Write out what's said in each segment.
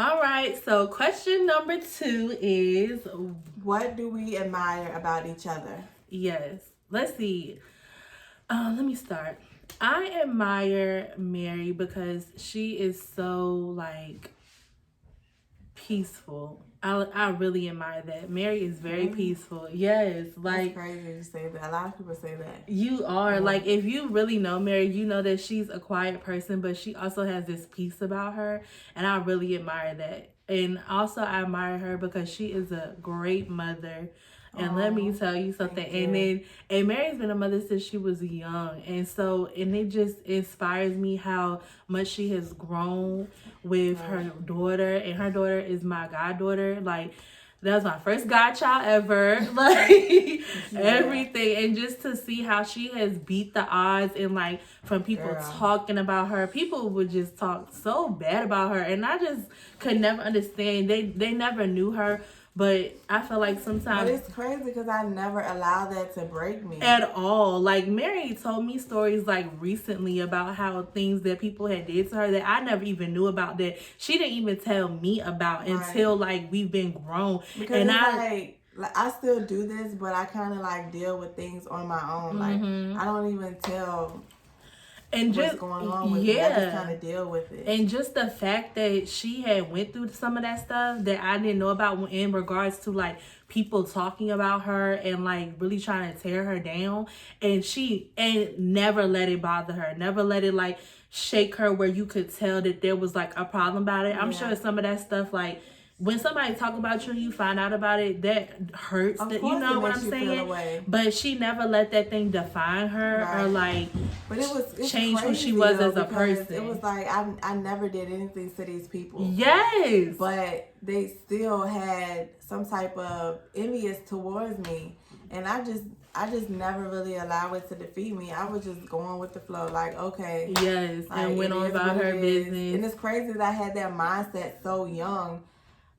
All right, so question number 2 is, What do we admire about each other? yes, let's see. Let me start. I admire Mary because she is so like peaceful. I really admire that. Mary is very Really? peaceful. Yes, That's like crazy you say that. A lot of people say that. you are. Yeah. Like if you really know Mary, you know that she's a quiet person, but she also has this peace about her, and I really admire that. And also I admire her because she is a great mother. And let me Oh, tell you something. thank And you. then and Mary's been a mother since she was young. And it just inspires me how much she has grown with her Right. daughter. And her daughter is my goddaughter. Like that was my first godchild ever. Like everything. And just to see how she has beat the odds and like from people Girl. talking about her, people would just talk so bad about her. And I just could never understand. They never knew her. But I feel like But sometimes it's crazy because I never allowed that to break me. at all. Like Mary told me stories like recently about how things that people had did to her that I never even knew about, that she didn't even tell me about until like we've been grown. Because And it's like I still do this, but I kind of like deal with things on my own. Like I don't even tell and what's just going on with me. I just kind of deal with it. And just the fact that she had went through some of that stuff that I didn't know about in regards to like people talking about her and like really trying to tear her down, and she and never let it bother her, never let it like shake her where you could tell that there was like a problem about it. I'm sure some of that stuff, like when somebody talk about you and you find out about it, that hurts. Of That, course you know it what makes I'm you feel saying? away. But she never let that thing define her or like But it's change who she crazy, was though, as a because person. it was like I never did anything to these people. Yes. But they still had some type of envious towards me. And I just never really allowed it to defeat me. I was just going with the flow, like, okay. Yes, like, and went on about her business. And it's crazy that I had that mindset so young.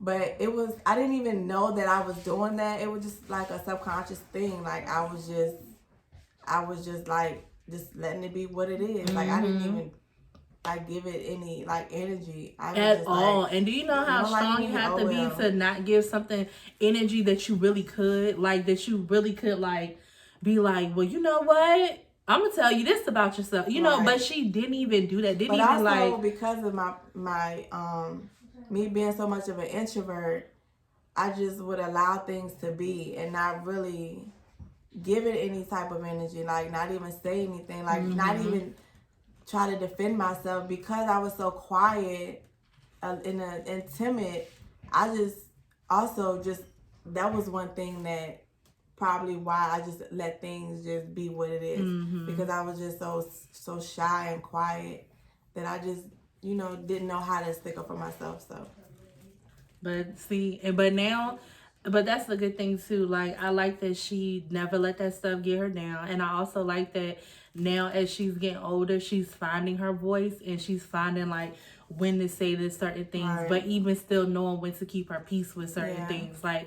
But I didn't even know that I was doing that. It was just like a subconscious thing. Like I was just like just letting it be what it is. Like I didn't even like give it any like energy. I was At just all. like, And do you know how strong you have to be well. to not give something energy that you really could? Like that you really could like be like, well, you know what? I'm gonna tell you this about yourself. You know, but she didn't even do that. Didn't But even also like because of my me being so much of an introvert, I just would allow things to be and not really give it any type of energy, like not even say anything, like not even try to defend myself because I was so quiet and timid. I just also just that was one thing that probably why I just let things just be what it is, because I was just so shy and quiet that I just didn't know how to stick up for myself. So But see, but now, but that's a good thing too. Like I like that she never let that stuff get her down, and I also like that now as she's getting older, she's finding her voice and she's finding like when to say this certain things, but even still knowing when to keep her peace with certain things. Like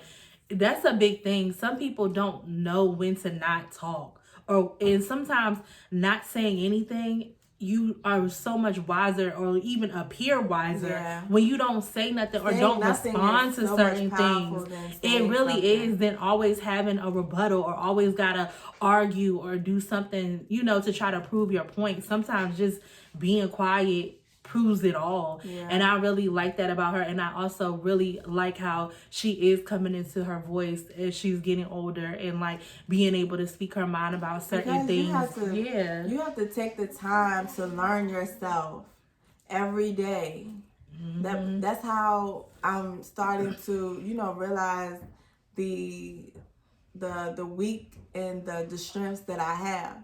that's a big thing. Some people don't know when to not talk, and sometimes not saying anything, you are so much wiser or even appear wiser when you don't say nothing or don't respond to certain things. It really is than always having a rebuttal or always gotta argue or do something, to try to prove your point. Sometimes just being quiet proves it all. And I really like that about her. And I also really like how she is coming into her voice as she's getting older and like being able to speak her mind about certain things. You have to take the time to learn yourself every day. That's how I'm starting to realize the weak and the strengths that I have,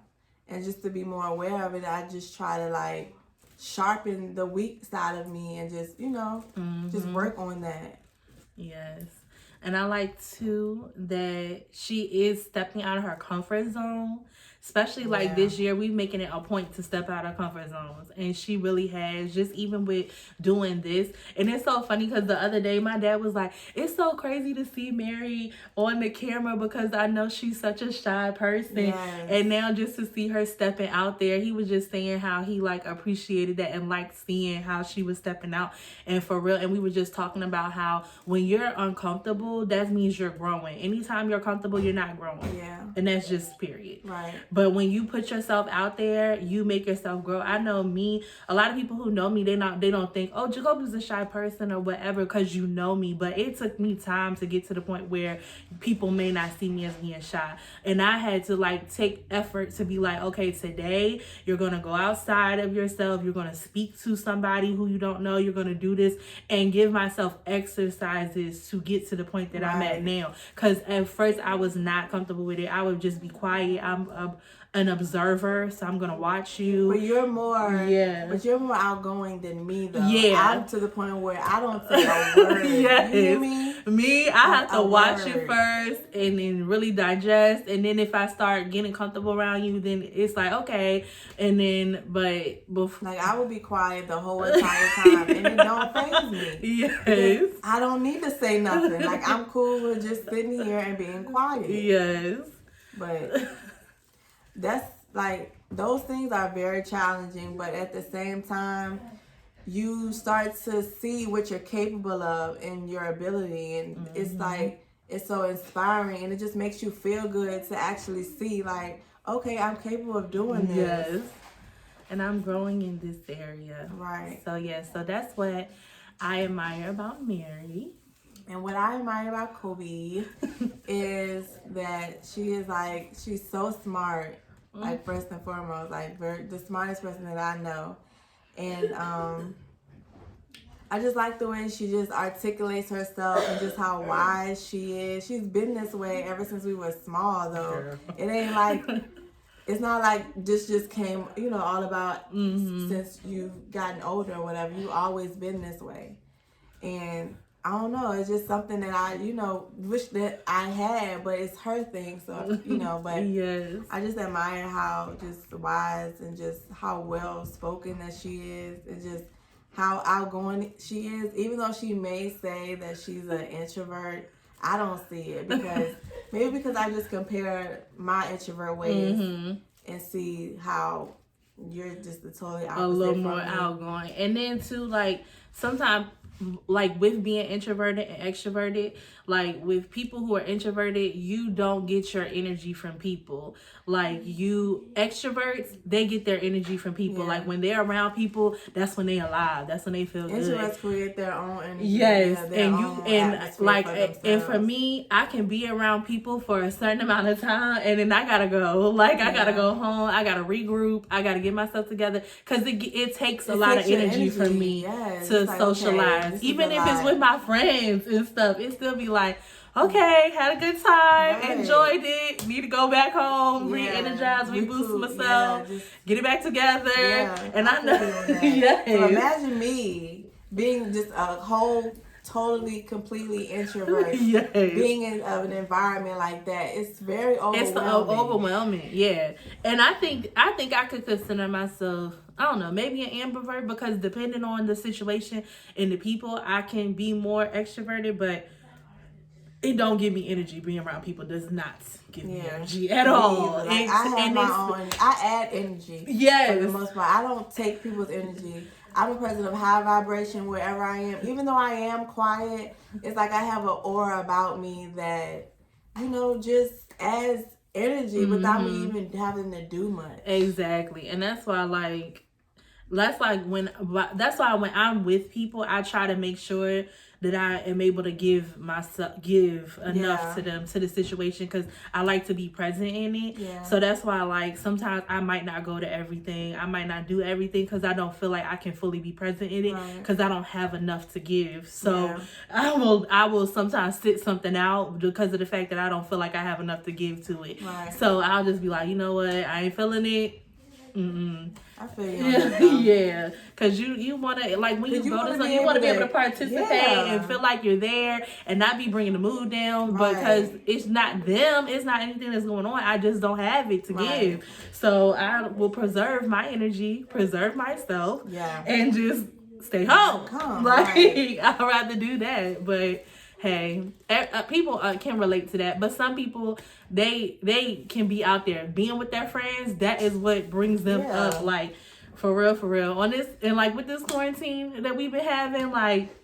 and just to be more aware of it, I just try to like sharpen the weak side of me and just just work on that. Yes. And I like too that she is stepping out of her comfort zone Especially like this year, we making it a point to step out of comfort zones, and she really has. Just even with doing this, and it's so funny because the other day my dad was like, "It's so crazy to see Mary on the camera because I know she's such a shy person, and now just to see her stepping out there." He was just saying how he like appreciated that and liked seeing how she was stepping out, and for real. And we were just talking about how when you're uncomfortable, that means you're growing. Anytime you're comfortable, you're not growing, and that's just period. Right. But when you put yourself out there, you make yourself grow. I know me, a lot of people who know me, they don't think, oh, Jacoby's a shy person or whatever, because you know me. But it took me time to get to the point where people may not see me as being shy. And I had to like take effort to be like, okay, today you're going to go outside of yourself. You're going to speak to somebody who you don't know. You're going to do this and give myself exercises to get to the point that I'm at now. Because at first I was not comfortable with it. I would just be quiet. I'm an observer, so I'm gonna watch you. But you're more outgoing than me, though. I'm to the point where I don't say a word. You hear me? Me, I have to watch you first and then really digest, and then if I start getting comfortable around you, then it's like okay, and then like I will be quiet the whole entire time, and it don't faze me. Yes, I don't need to say nothing. Like I'm cool with just sitting here and being quiet. Yes, but. That's like those things are very challenging, but at the same time you start to see what you're capable of and your ability, and it's like it's so inspiring, and it just makes you feel good to actually see like, okay, I'm capable of doing this. Yes, and I'm growing in this area. Right. So that's what I admire about Mary. And what I admire about Kobe is that she's so smart, like first and foremost, like the smartest person that I know. And I just like the way she just articulates herself and just how wise she is. She's been this way ever since we were small, though. It ain't like, it's not like this just came, all about since you've gotten older or whatever. You've always been this way. And I don't know. It's just something that I, wish that I had, but it's her thing. So, but yes. I just admire how just wise and just how well spoken that she is, and just how outgoing she is. Even though she may say that she's an introvert, I don't see it because I just compare my introvert ways and see how you're just the totally opposite. A little more outgoing, and then too, like sometimes. Like with being introverted and extroverted, like with people who are introverted, you don't get your energy from people. Like extroverts, they get their energy from people. Like when they're around people, that's when they alive. That's when they feel good. Introverts create their own energy. Yes, and for me, I can be around people for a certain amount of time, and then I gotta go. Like I gotta go home. I gotta regroup. I gotta get myself together because it takes a lot of energy from me to socialize. Okay, even if it's with my friends and stuff, it still be like, okay, had a good time, enjoyed it, need to go back home, re-energize, reboost myself, get it back together. And I know. So imagine me being just a whole totally completely introvert, being in an environment like that. It's very overwhelming. It's overwhelming, and I think I could consider myself, I don't know, maybe an ambivert, because depending on the situation and the people, I can be more extroverted, but it don't give me energy. Being around people does not give me energy at all. Like, I have my own. I add energy. Yes. For the most part, I don't take people's energy. I'm a person of high vibration wherever I am. Even though I am quiet, it's like I have an aura about me that, just adds energy without me even having to do much. Exactly. And that's why, that's why when I'm with people, I try to make sure that I am able to give enough to them, to the situation, because I like to be present in it. So that's why, sometimes I might not go to everything. I might not do everything because I don't feel like I can fully be present in it because I don't have enough to give. So I will sometimes sit something out because of the fact that I don't feel like I have enough to give to it. So I'll just be like, you know what? I ain't feeling it. I feel you on that, though. Yeah, because you want to, like, when you go to something, you want to be able to participate and feel like you're there and not be bringing the mood down, because it's not them, it's not anything that's going on. I just don't have it to give. So I will preserve my energy, preserve myself, and just stay home. I'd rather do that. But hey, people can relate to that. But some people, they can be out there being with their friends. That is what brings them up. Like, for real. On this, and like with this quarantine that we've been having, like,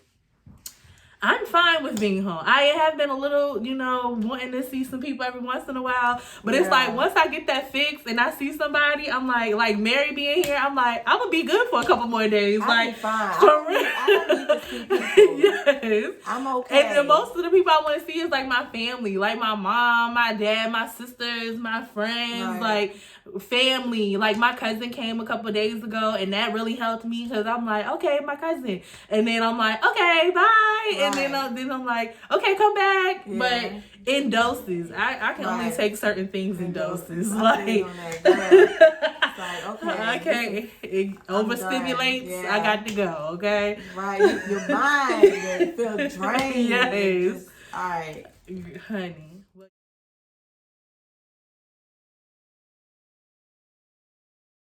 I'm fine with being home. I have been a little, wanting to see some people every once in a while. But it's like, once I get that fixed and I see somebody, I'm like Mary being here, I'm like, I'm going to be good for a couple more days. I'll be fine. I don't need to see people. Yes. I'm okay. And then most of the people I want to see is like my family. Like my mom, my dad, my sisters, my friends, like family. Like my cousin came a couple days ago, and that really helped me, because I'm like, okay, my cousin. And then I'm like, okay, bye. And then I'm like, okay, come back. But in doses. I can only take certain things in doses. Like, I can't. It overstimulates. I got to go. Okay. Right. Your mind feel drained. Yes. All right, honey.